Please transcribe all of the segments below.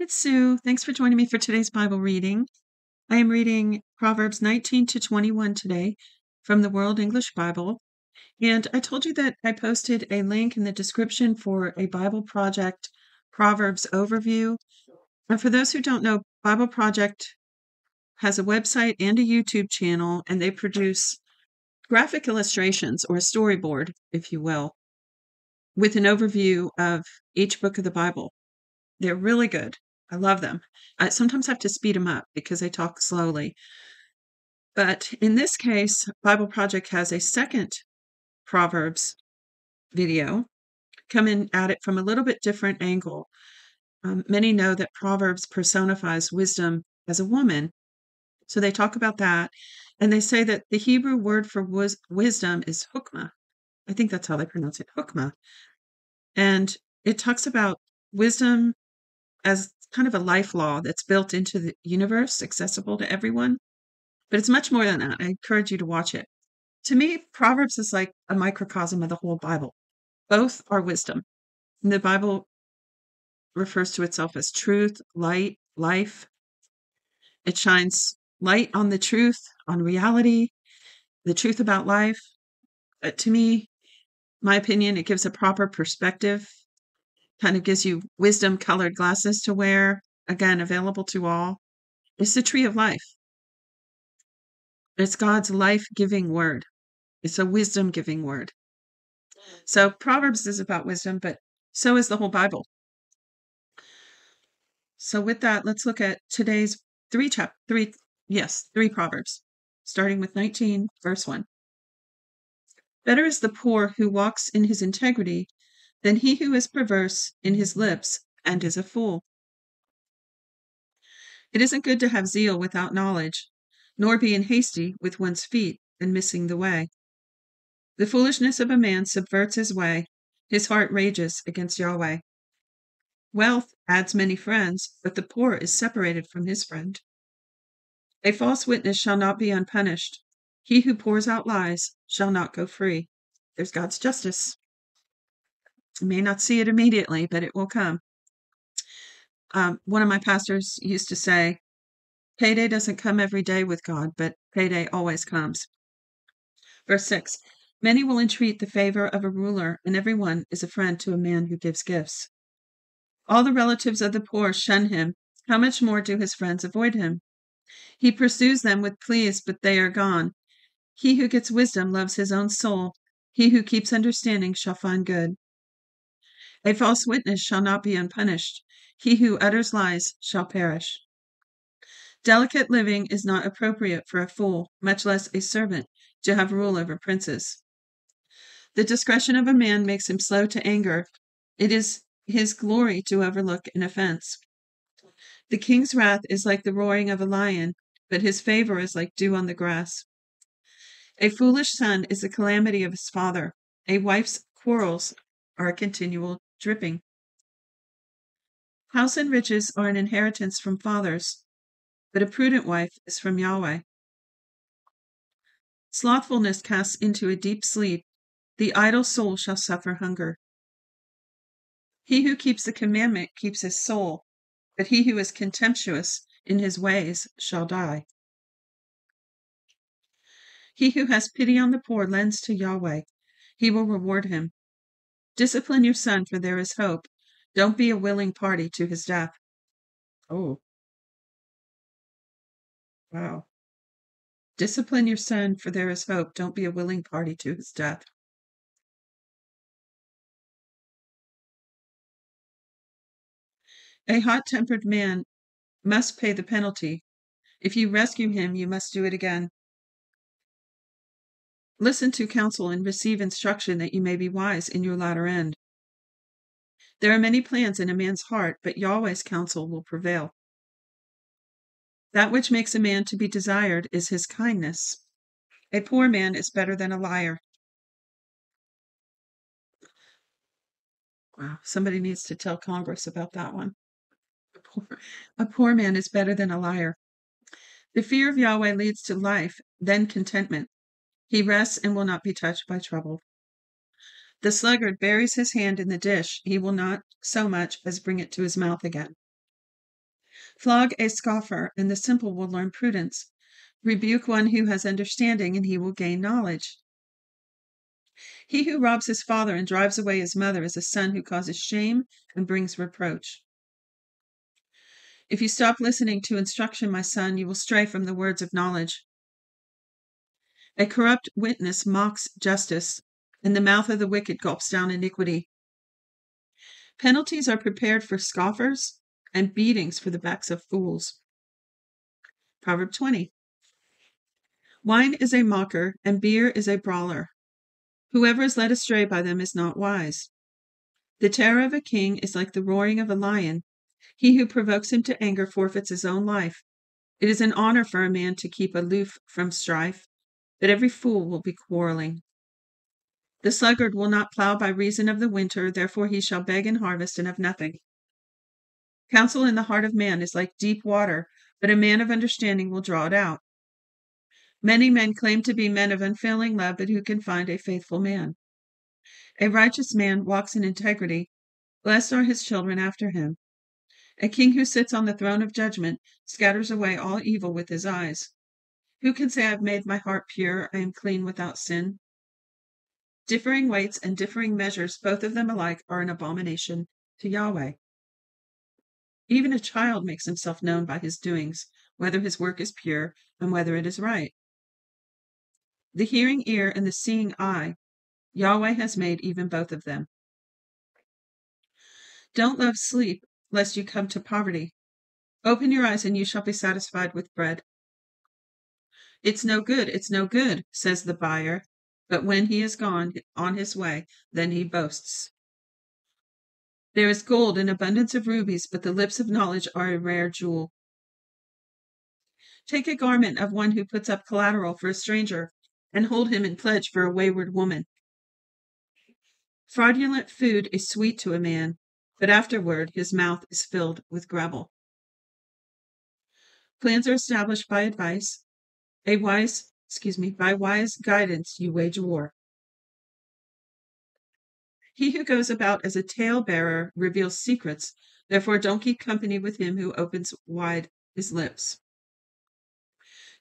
It's Sue. Thanks for joining me for today's Bible reading. I am reading Proverbs 19 to 21 today from the World English Bible. And I told you that I posted a link in the description for a Bible Project Proverbs overview. And for those who don't know, Bible Project has a website and a YouTube channel, and they produce graphic illustrations or a storyboard, if you will, with an overview of each book of the Bible. They're really good. I love them. I sometimes have to speed them up because they talk slowly. But in this case, Bible Project has a second Proverbs video coming at it from a little bit different angle. Many know that Proverbs personifies wisdom as a woman. So they talk about that. And they say that the Hebrew word for wisdom is hukmah. I think that's how they pronounce it, hukmah. And it talks about wisdom as kind of a life law that's built into the universe, accessible to everyone. But it's much more than that. I encourage you to watch it. To me, Proverbs is like a microcosm of the whole Bible. Both are wisdom. And the Bible refers to itself as truth, light, life. It shines light on the truth, on reality, the truth about life. To me, my opinion, it gives a proper perspective, kind of gives you wisdom colored glasses to wear, again, available to all. It's the tree of life. It's God's life-giving word. It's a wisdom-giving word. So Proverbs is about wisdom, but so is the whole Bible. So with that, let's look at today's three Proverbs, starting with 19, verse 1. Better is the poor who walks in his integrity than he who is perverse in his lips and is a fool. It isn't good to have zeal without knowledge, nor being hasty with one's feet and missing the way. The foolishness of a man subverts his way. His heart rages against Yahweh. Wealth adds many friends, but the poor is separated from his friend. A false witness shall not be unpunished. He who pours out lies shall not go free. There's God's justice. You may not see it immediately, but it will come. One of my pastors used to say, payday doesn't come every day with God, but payday always comes. Verse 6. Many will entreat the favor of a ruler, and everyone is a friend to a man who gives gifts. All the relatives of the poor shun him. How much more do his friends avoid him? He pursues them with pleas, but they are gone. He who gets wisdom loves his own soul. He who keeps understanding shall find good. A false witness shall not be unpunished. He who utters lies shall perish. Delicate living is not appropriate for a fool, much less a servant, to have rule over princes. The discretion of a man makes him slow to anger. It is his glory to overlook an offense. The king's wrath is like the roaring of a lion, but his favor is like dew on the grass. A foolish son is a calamity of his father. A wife's quarrels are a continual dripping. House and riches are an inheritance from fathers, but a prudent wife is from Yahweh. Slothfulness casts into a deep sleep. The idle soul shall suffer hunger. He who keeps the commandment keeps his soul, but he who is contemptuous in his ways shall die. He who has pity on the poor lends to Yahweh. He will reward him. Discipline your son, for there is hope. Don't be a willing party to his death. Oh, wow. Discipline your son, for there is hope. Don't be a willing party to his death. A hot-tempered man must pay the penalty. If you rescue him, you must do it again. Listen to counsel and receive instruction that you may be wise in your latter end. There are many plans in a man's heart, but Yahweh's counsel will prevail. That which makes a man to be desired is his kindness. A poor man is better than a liar. Wow, somebody needs to tell Congress about that one. A poor man is better than a liar. The fear of Yahweh leads to life, then contentment. He rests and will not be touched by trouble. The sluggard buries his hand in the dish. He will not so much as bring it to his mouth again. Flog a scoffer, and the simple will learn prudence. Rebuke one who has understanding, and he will gain knowledge. He who robs his father and drives away his mother is a son who causes shame and brings reproach. If you stop listening to instruction, my son, you will stray from the words of knowledge. A corrupt witness mocks justice, and the mouth of the wicked gulps down iniquity. Penalties are prepared for scoffers, and beatings for the backs of fools. Proverb 20. Wine is a mocker, and beer is a brawler. Whoever is led astray by them is not wise. The terror of a king is like the roaring of a lion. He who provokes him to anger forfeits his own life. It is an honor for a man to keep aloof from strife, but every fool will be quarreling. The sluggard will not plow by reason of the winter, therefore he shall beg in harvest and have nothing. Counsel in the heart of man is like deep water, but a man of understanding will draw it out. Many men claim to be men of unfailing love, but who can find a faithful man? A righteous man walks in integrity. Blessed are his children after him. A king who sits on the throne of judgment scatters away all evil with his eyes. Who can say, I have made my heart pure, I am clean without sin? Differing weights and differing measures, both of them alike, are an abomination to Yahweh. Even a child makes himself known by his doings, whether his work is pure and whether it is right. The hearing ear and the seeing eye, Yahweh has made even both of them. Don't love sleep, lest you come to poverty. Open your eyes, and you shall be satisfied with bread. It's no good, says the buyer, but when he is gone on his way, then he boasts. There is gold in abundance of rubies, but the lips of knowledge are a rare jewel. Take a garment of one who puts up collateral for a stranger, and hold him in pledge for a wayward woman. Fraudulent food is sweet to a man, but afterward his mouth is filled with gravel. Plans are established by advice. By wise guidance you wage war. He who goes about as a talebearer reveals secrets, therefore don't keep company with him who opens wide his lips.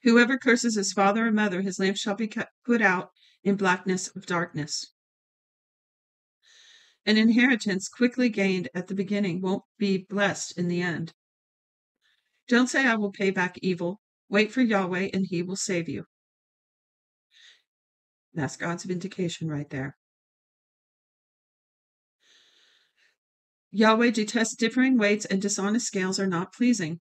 Whoever curses his father or mother, his lamp shall be put out in blackness of darkness. An inheritance quickly gained at the beginning won't be blessed in the end. Don't say, I will pay back evil. Wait for Yahweh, and he will save you. That's God's vindication right there. Yahweh detests differing weights, and dishonest scales are not pleasing.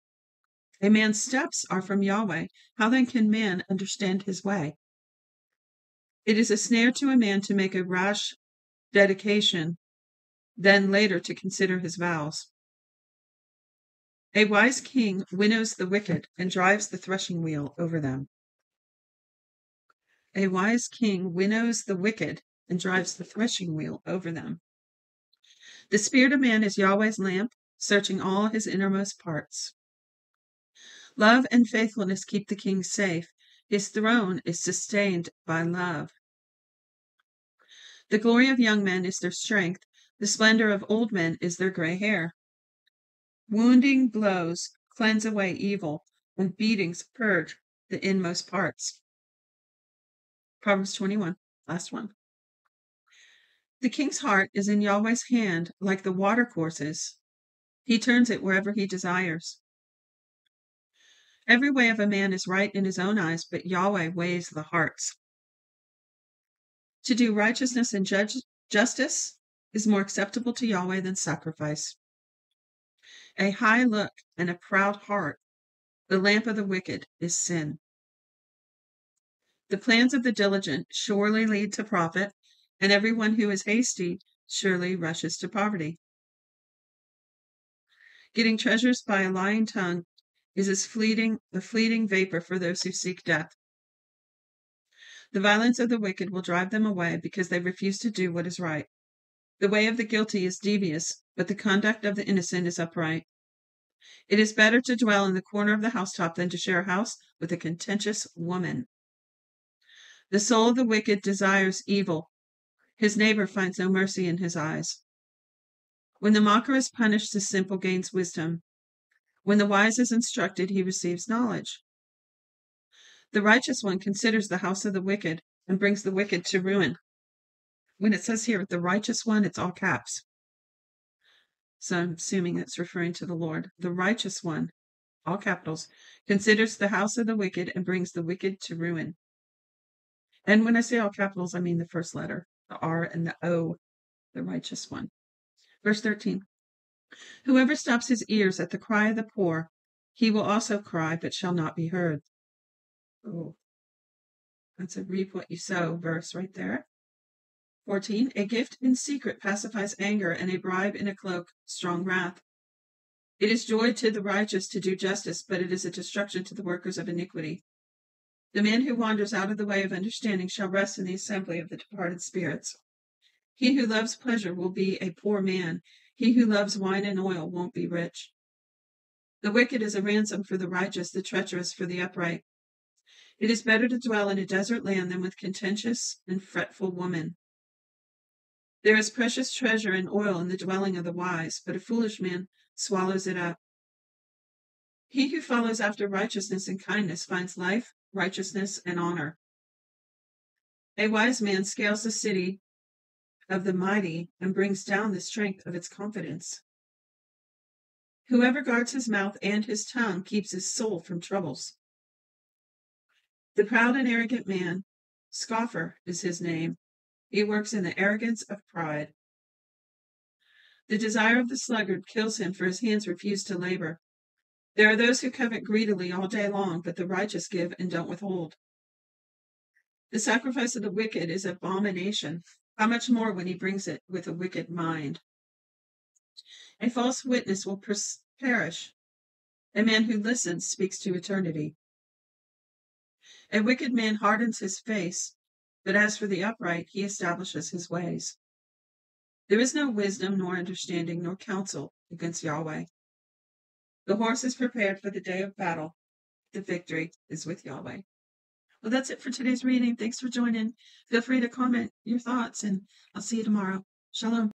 A man's steps are from Yahweh. How then can man understand his way? It is a snare to a man to make a rash dedication, then later to consider his vows. A wise king winnows the wicked and drives the threshing wheel over them. A wise king winnows the wicked and drives the threshing wheel over them. The spirit of man is Yahweh's lamp, searching all his innermost parts. Love and faithfulness keep the king safe. His throne is sustained by love. The glory of young men is their strength. The splendor of old men is their gray hair. Wounding blows cleanse away evil, and beatings purge the inmost parts. Proverbs 21, last one. The king's heart is in Yahweh's hand like the watercourses. He turns it wherever he desires. Every way of a man is right in his own eyes, but Yahweh weighs the hearts. To do righteousness and justice is more acceptable to Yahweh than sacrifice. A high look and a proud heart, the lamp of the wicked, is sin. The plans of the diligent surely lead to profit, and everyone who is hasty surely rushes to poverty. Getting treasures by a lying tongue is as a fleeting vapor for those who seek death. The violence of the wicked will drive them away because they refuse to do what is right. The way of the guilty is devious, but the conduct of the innocent is upright. It is better to dwell in the corner of the housetop than to share a house with a contentious woman. The soul of the wicked desires evil. His neighbor finds no mercy in his eyes. When the mocker is punished, the simple gains wisdom. When the wise is instructed, he receives knowledge. The righteous one considers the house of the wicked and brings the wicked to ruin. When it says here, the righteous one, it's all caps. So I'm assuming it's referring to the Lord. The righteous one, all capitals, considers the house of the wicked and brings the wicked to ruin. And when I say all capitals, I mean the first letter, the R and the O, the righteous one. Verse 13. Whoever stops his ears at the cry of the poor, he will also cry, but shall not be heard. Oh, that's a reap what you sow verse right there. 14. A gift in secret pacifies anger, and a bribe in a cloak, strong wrath. It is joy to the righteous to do justice, but it is a destruction to the workers of iniquity. The man who wanders out of the way of understanding shall rest in the assembly of the departed spirits. He who loves pleasure will be a poor man. He who loves wine and oil won't be rich. The wicked is a ransom for the righteous, the treacherous for the upright. It is better to dwell in a desert land than with contentious and fretful woman. There is precious treasure and oil in the dwelling of the wise, but a foolish man swallows it up. He who follows after righteousness and kindness finds life, righteousness, and honor. A wise man scales the city of the mighty and brings down the strength of its confidence. Whoever guards his mouth and his tongue keeps his soul from troubles. The proud and arrogant man, scoffer is his name. He works in the arrogance of pride. The desire of the sluggard kills him, for his hands refuse to labor. There are those who covet greedily all day long, but the righteous give and don't withhold. The sacrifice of the wicked is abomination. How much more when he brings it with a wicked mind? A false witness will perish. A man who listens speaks to eternity. A wicked man hardens his face, but as for the upright, he establishes his ways. There is no wisdom, nor understanding, nor counsel against Yahweh. The horse is prepared for the day of battle. The victory is with Yahweh. Well, that's it for today's reading. Thanks for joining. Feel free to comment your thoughts, and I'll see you tomorrow. Shalom.